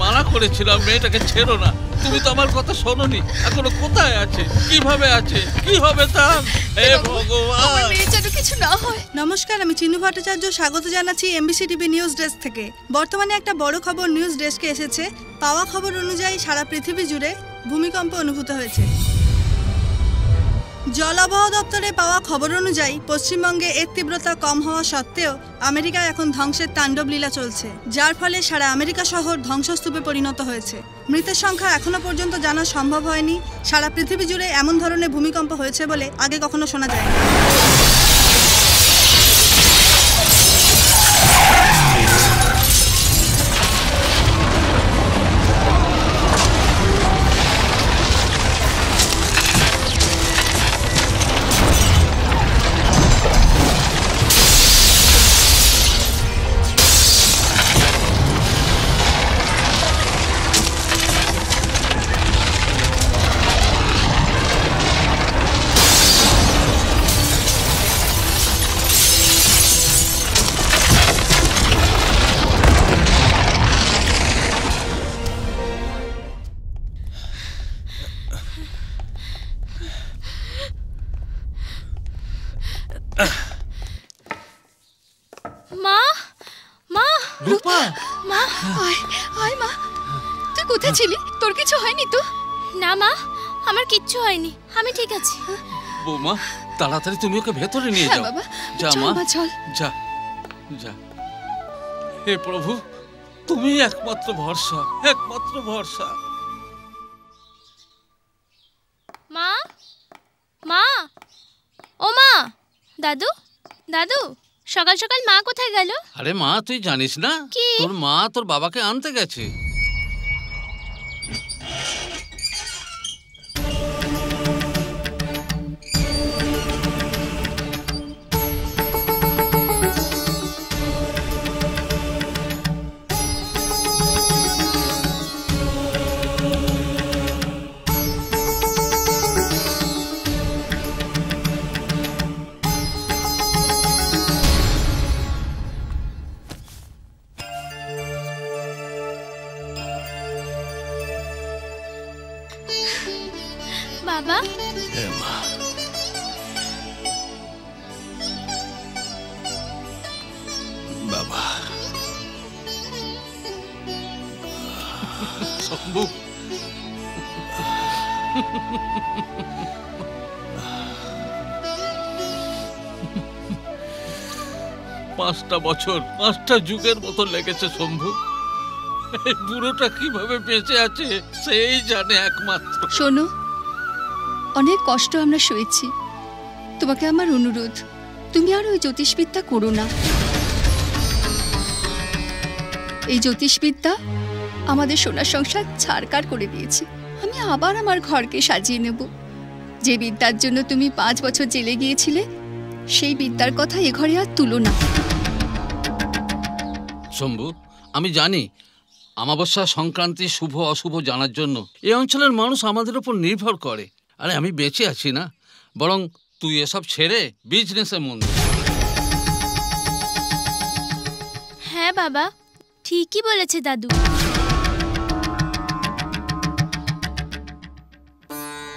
মানা করেছিলাম মেয়েটাকে ছেড়ো না, তুমি তো আমার কথা শোনোনি। এখনো কোথায় আছে, কিভাবে আছে, কি হবে তার? হে ভগবান, আমার মেয়ে যেন কিছু না হয়। নমস্কার, আমি চিনু ভট্টাচার্য। স্বাগত জানাচ্ছি এমবিসি টিভি নিউজ ডেস্ক থেকে। বর্তমানে একটা বড় খবর নিউজ ডেস্কে এসেছে। পাওয়া খবর অনুযায়ী সারা পৃথিবী জুড়ে ভূমিকম্প অনুভূত হয়েছে। জল আবহাওয়া দপ্তরে পাওয়া খবর অনুযায়ী পশ্চিমবঙ্গে এর তীব্রতা কম হওয়া সত্ত্বেও আমেরিকায় এখন ধ্বংসের তাণ্ডব লীলা চলছে, যার ফলে সারা আমেরিকা শহর ধ্বংসস্তূপে পরিণত হয়েছে। মৃতের সংখ্যা এখনো পর্যন্ত জানা সম্ভব হয়নি। সারা পৃথিবী জুড়ে এমন ধরনের ভূমিকম্প হয়েছে বলে আগে কখনো শোনা যায়নি। মা, মা, রূপা, মা, আয় মা। তুই কোথায় ছিলি? তোর কিছু হয়নি তো? না মা, আমার কিচ্ছু হয়নি, আমি ঠিক আছি। বৌমা তাড়াতাড়ি তুমি ওকে ভেতরে নিয়ে যাও। বাবা, যা চল মা, মা, চল। যা যা। হে প্রভু, তুমি একমাত্র ভরসা, একমাত্র ভরসা। মা, মা, ও মা, দাদু, দাদু, সকাল সকাল মা কোথায় গেল? আরে মা, তুই জানিস না কি? তোর মা তোর বাবাকে আনতে গেছে। বাবা, বাবা, শম্ভু, 5টা বছর 5টা যুগের মতো লেগেছে শম্ভু। এই বুড়োটা কিভাবে বেঁচে আছে সেই জানে একমাত্র। শোনো, অনেক কষ্ট আমরা সয়েছি। তোমাকে আমার অনুরোধ, তুমি আর ওই জ্যোতিষবিদ্যা করো না। এই জ্যোতিষবিদ্যা আমাদের সোনার সংসার ছাড়কার করে দিয়েছে। আমি আবার আমার ঘরকে সাজিয়ে নেব। যে বিদ্যার জন্য তুমি 5 বছর জেলে গিয়েছিলে, সেই বিদ্যার কথা এ ঘরে আর তুলো না। শম্ভু, আমি জানি অমাবস্যা সংক্রান্তি শুভ অশুভ জানার জন্য এই অঞ্চলের মানুষ আমাদের উপর নির্ভর করে। আরে আমি বেঁচে আছি না, বরং তুই এসব ছেড়ে বিজনেসে মন দে। হ্যাঁ বাবা, ঠিকই বলেছে দাদু।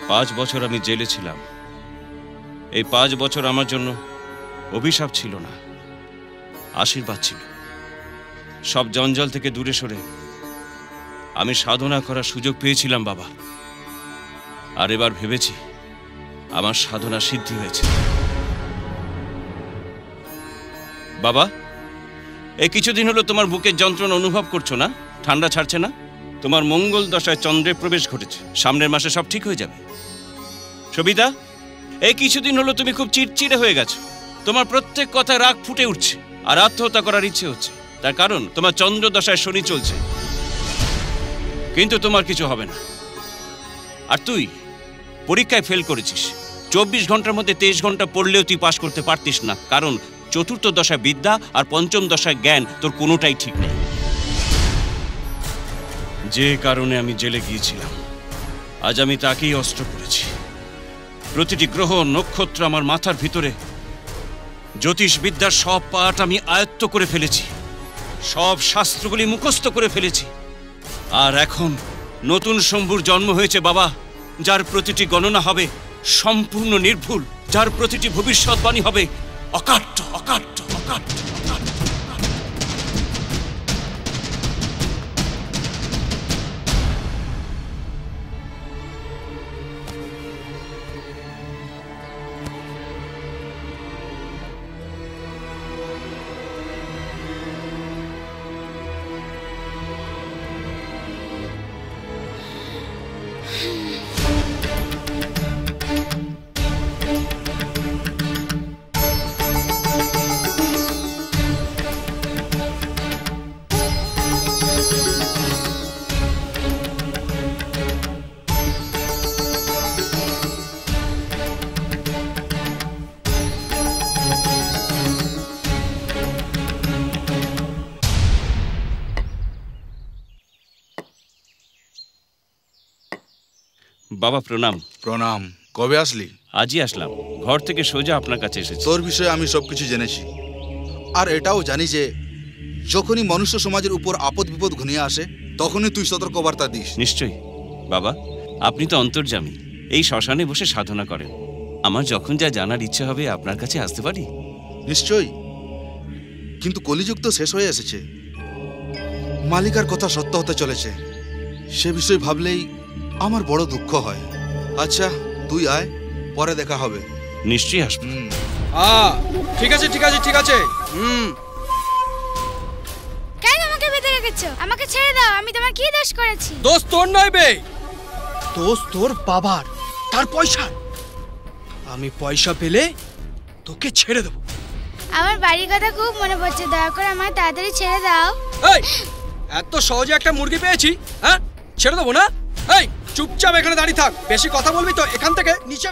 5 বছর আমি জেলে ছিলাম। এই 5 বছর আমার জন্য অভিশাপ ছিল না, আশীর্বাদ ছিল। সব জঞ্জাল থেকে দূরে সরে আমি সাধনা করার সুযোগ পেয়েছিলাম বাবা। আর এবার ভেবেছি আমার সাধনা সিদ্ধি হয়েছে। বাবা, এই কিছুদিন হলো তোমার বুকের যন্ত্রণা অনুভব করছো না? ঠান্ডা ছাড়ছে না? তোমার মঙ্গল দশায় চন্দ্রের প্রবেশ ঘটেছে। সামনের মাসে সব ঠিক হয়ে যাবে। সবিতা, এই কিছুদিন হলো তুমি খুব চিড়চিড়ে হয়ে গেছো। তোমার প্রত্যেক কথায় রাগ ফুটে উঠছে আর আত্মহত্যা করার ইচ্ছে হচ্ছে। তার কারণ তোমার চন্দ্র দশায় শনি চলছে। কিন্তু তোমার কিছু হবে না। আর তুই পরীক্ষায় ফেল করেছিস। 24 ঘন্টার মধ্যে 23 ঘন্টা পড়লেও তুই পাশ করতে পারতিস না, কারণ চতুর্থ দশায় বিদ্যা আর পঞ্চম দশায় জ্ঞান তোর কোনোটাই ঠিক নেই। যে কারণে আমি জেলে গিয়েছিলাম, আজ আমি তাকেই অস্ত্র করেছি। প্রতিটি গ্রহ নক্ষত্র আমার মাথার ভিতরে। জ্যোতিষবিদ্যার সব পাঠ আমি আয়ত্ত করে ফেলেছি, সব শাস্ত্রগুলি মুখস্থ করে ফেলেছি। আর এখন নতুন শম্ভুর জন্ম হয়েছে বাবা, যার প্রতিটি গণনা হবে সম্পূর্ণ নির্ভুল, যার প্রতিটি ভবিষ্যৎবাণী হবে অকাট্য অকাট্য অকাট্য অকাট্য। বাবা প্রণাম। প্রণাম। কবে আসলি? আজই আসলাম, ঘর থেকে সোজা আপনার কাছে এসেছি। তোর বিষয়ে আমি সবকিছু জেনেছি, আর এটাও জানি যে যখনই মনুষ্য সমাজের উপর আপদ বিপদ ঘনিয়ে আসে তখনই তুই সতর্কবার্তা দিস। নিশ্চয়ই বাবা, আপনি তো অন্তর্যামী, এই শ্মশানে বসে সাধনা করেন। আমার যখন যা জানার ইচ্ছে হবে আপনার কাছে আসতে পারি? নিশ্চয়ই, কিন্তু কলিযুগ তো শেষ হয়ে এসেছে, মালিকার কথা সত্য হতে চলেছে, সে বিষয় ভাবলেই আমার বড় দুঃখ হয়। আচ্ছা তুই আয়, পরে দেখা হবে। নিশ্চয়ই আসবো। ঠিক আছে ঠিক আছে ঠিক আছে। কেন আমাকে বেঁধে রেখেছো? আমাকে ছেড়ে দাও, আমি তোমার কি দোষ করেছি? দোষ তোর নয় বে, দোষ তোর বাবার, তার পয়সা। আমি পয়সা পেলে তোকে ছেড়ে দেবো। আমার বাড়ির কথা খুব মনে পড়ছে, দয়া করে আমায় তাড়াতাড়ি ছেড়ে দাও। এই এত সহজে একটা মুরগি পেয়েছি, হ্যাঁ ছেড়ে দেবো না? এই চুপচাপ এখানে দাঁড়িয়ে থাক, বেশি কথা বলবি তো এখান থেকে নিচে